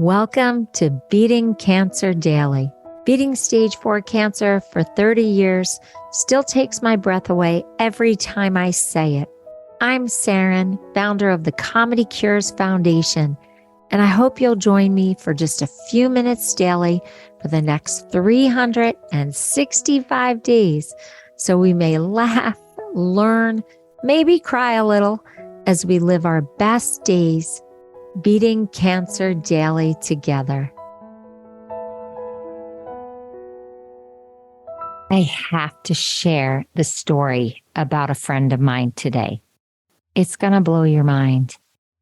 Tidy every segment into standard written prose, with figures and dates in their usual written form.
Welcome to Beating Cancer Daily. Beating stage 4 cancer for 30 years still takes my breath away every time I say it. I'm Saranne, founder of the Comedy Cures Foundation, and I hope you'll join me for just a few minutes daily for the next 365 days so we may laugh, learn, maybe cry a little as we live our best days beating cancer daily together. I have to share the story about a friend of mine today. It's going to blow your mind,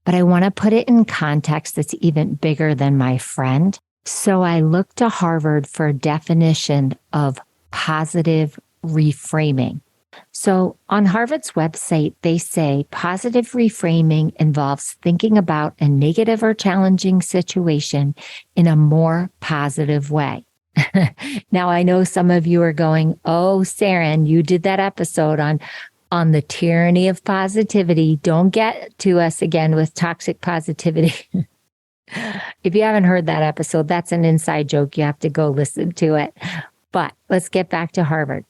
but I want to put it in context that's even bigger than my friend. So I looked to Harvard for a definition of positive reframing. So on Harvard's website, they say positive reframing involves thinking about a negative or challenging situation in a more positive way. Now, I know some of you are going, oh, Saranne, you did that episode on the tyranny of positivity. Don't get to us again with toxic positivity. If you haven't heard that episode, that's an inside joke. You have to go listen to it. But let's get back to Harvard.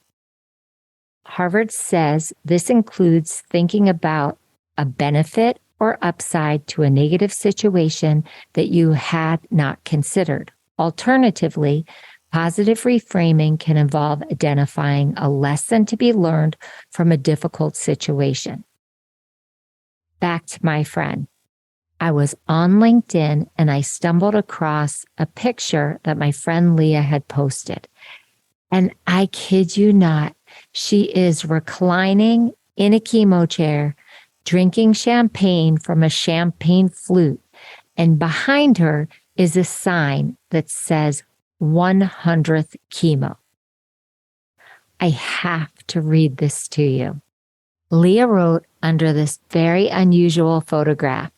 Harvard says this includes thinking about a benefit or upside to a negative situation that you had not considered. Alternatively, positive reframing can involve identifying a lesson to be learned from a difficult situation. Back to my friend. I was on LinkedIn and I stumbled across a picture that my friend Leah had posted. And I kid you not, she is reclining in a chemo chair, drinking champagne from a champagne flute. And behind her is a sign that says 100th chemo. I have to read this to you. Leah wrote under this very unusual photograph,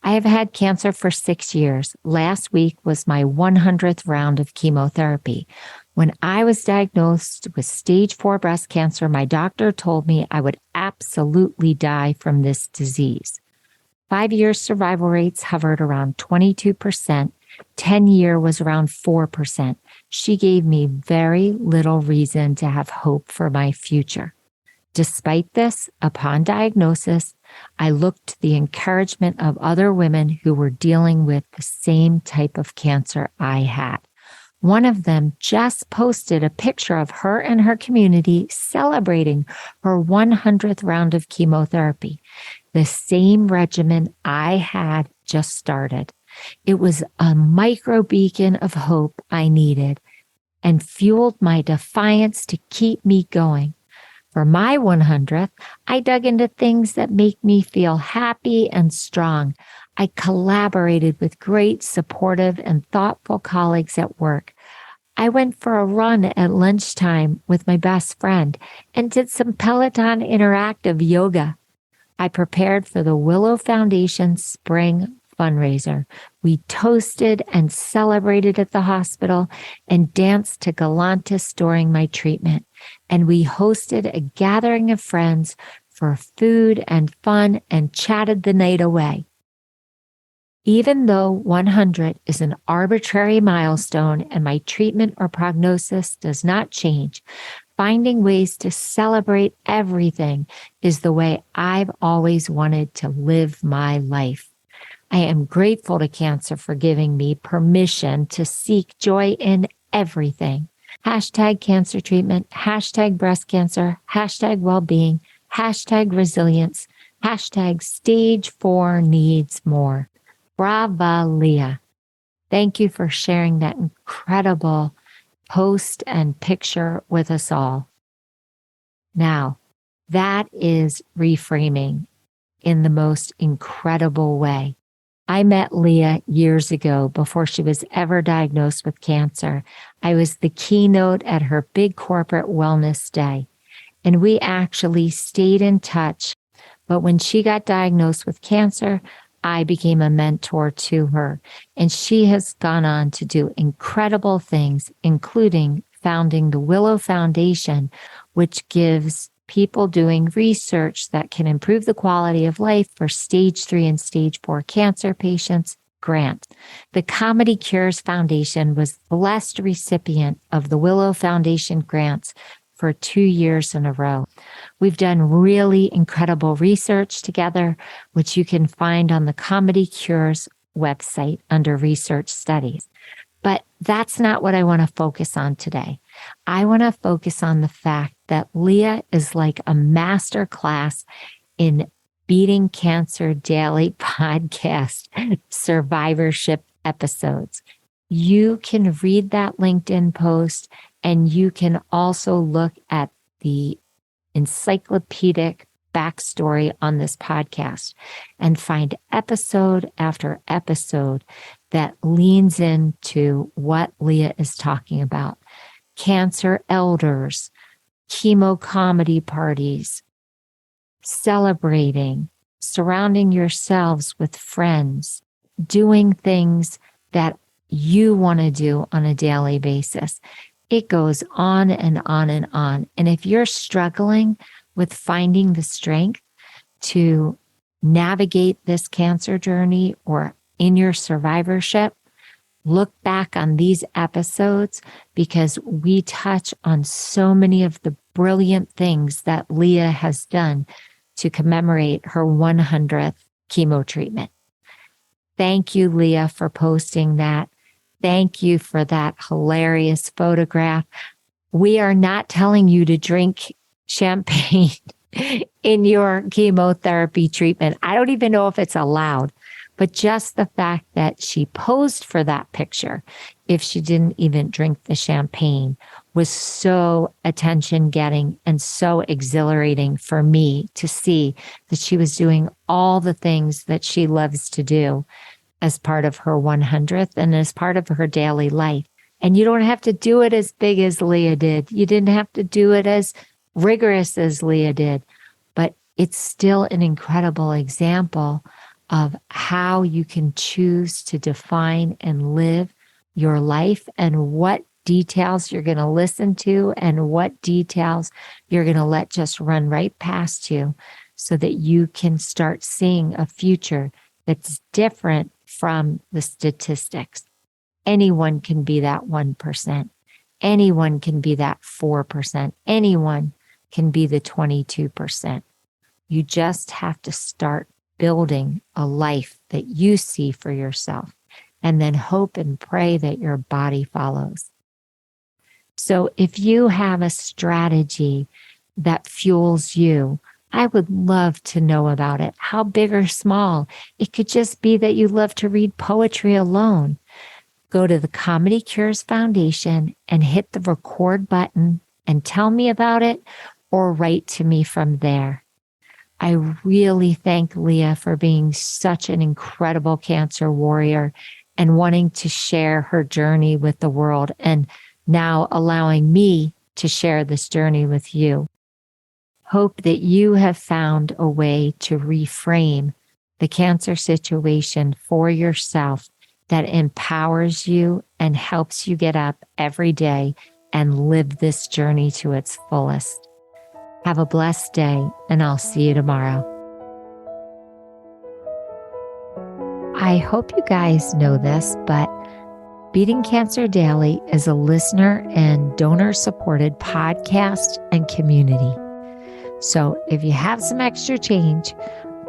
I have had cancer for 6 years. Last week was my 100th round of chemotherapy. When I was diagnosed with stage 4 breast cancer, my doctor told me I would absolutely die from this disease. 5-year survival rates hovered around 22%. 10-year was around 4%. She gave me very little reason to have hope for my future. Despite this, upon diagnosis, I looked to the encouragement of other women who were dealing with the same type of cancer I had. One of them just posted a picture of her and her community celebrating her 100th round of chemotherapy. The same regimen I had just started. It was a micro beacon of hope I needed and fueled my defiance to keep me going. For my 100th, I dug into things that make me feel happy and strong. I collaborated with great, supportive, and thoughtful colleagues at work. I went for a run at lunchtime with my best friend and did some Peloton interactive yoga. I prepared for the Willow Foundation Spring fundraiser. We toasted and celebrated at the hospital and danced to Galantis during my treatment. And we hosted a gathering of friends for food and fun and chatted the night away. Even though 100 is an arbitrary milestone and my treatment or prognosis does not change, finding ways to celebrate everything is the way I've always wanted to live my life. I am grateful to cancer for giving me permission to seek joy in everything. Hashtag cancer treatment, hashtag breast cancer, hashtag well-being, hashtag resilience, hashtag stage 4 needs more. Brava, Leah. Thank you for sharing that incredible post and picture with us all. Now, that is reframing in the most incredible way. I met Leah years ago before she was ever diagnosed with cancer. I was the keynote at her big corporate wellness day, and we actually stayed in touch. But when she got diagnosed with cancer, I became a mentor to her, and she has gone on to do incredible things, including founding the Willow Foundation, which gives people doing research that can improve the quality of life for stage 3 and stage 4 cancer patients grant. The Comedy Cures Foundation was the blessed recipient of the Willow Foundation grants for 2 years in a row. We've done really incredible research together, which you can find on the Comedy Cures website under research studies. But that's not what I want to focus on today. I want to focus on the fact that Leah is like a master class in Beating Cancer Daily podcast survivorship episodes. You can read that LinkedIn post, and you can also look at the encyclopedic backstory on this podcast and find episode after episode that leans into what Leah is talking about. Cancer elders, chemo comedy parties, celebrating, surrounding yourselves with friends, doing things that you want to do on a daily basis. It goes on and on and on. And if you're struggling with finding the strength to navigate this cancer journey or in your survivorship, look back on these episodes because we touch on so many of the brilliant things that Leah has done to commemorate her 100th chemo treatment. Thank you, Leah, for posting that. Thank you for that hilarious photograph. We are not telling you to drink champagne in your chemotherapy treatment. I don't even know if it's allowed, but just the fact that she posed for that picture, if she didn't even drink the champagne, was so attention-getting and so exhilarating for me to see that she was doing all the things that she loves to do as part of her 100th and as part of her daily life. And you don't have to do it as big as Leah did. You didn't have to do it as rigorous as Leah did, but it's still an incredible example of how you can choose to define and live your life and what details you're going to listen to and what details you're going to let just run right past you so that you can start seeing a future that's different from the statistics. Anyone can be that 1%. Anyone can be that 4%. Anyone can be the 22%. You just have to start building a life that you see for yourself and then hope and pray that your body follows. So if you have a strategy that fuels you, I would love to know about it. How big or small? It could just be that you love to read poetry alone. Go to the Comedy Cures Foundation and hit the record button and tell me about it or write to me from there. I really thank Leah for being such an incredible cancer warrior and wanting to share her journey with the world and now allowing me to share this journey with you. Hope that you have found a way to reframe the cancer situation for yourself that empowers you and helps you get up every day and live this journey to its fullest. Have a blessed day, and I'll see you tomorrow. I hope you guys know this, but Beating Cancer Daily is a listener and donor-supported podcast and community. So if you have some extra change,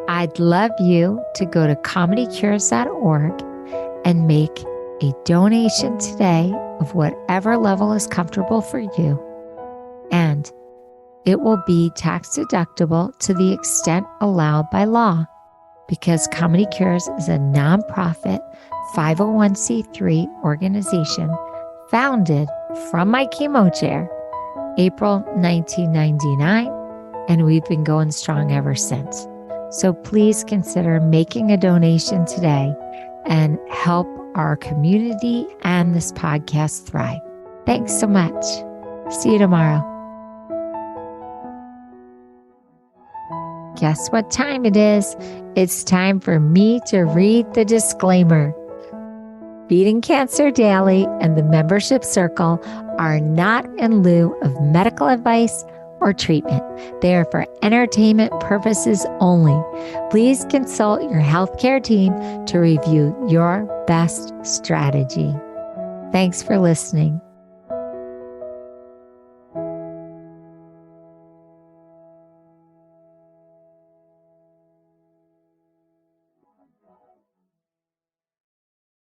I'd love you to go to comedycures.org and make a donation today of whatever level is comfortable for you. And it will be tax deductible to the extent allowed by law because Comedy Cures is a nonprofit 501c3 organization founded from my chemo chair, April 1999, and we've been going strong ever since. So please consider making a donation today and help our community and this podcast thrive. Thanks so much. See you tomorrow. Guess what time it is? It's time for me to read the disclaimer. Beating Cancer Daily and the membership circle are not in lieu of medical advice or treatment. They are for entertainment purposes only. Please consult your healthcare team to review your best strategy. Thanks for listening.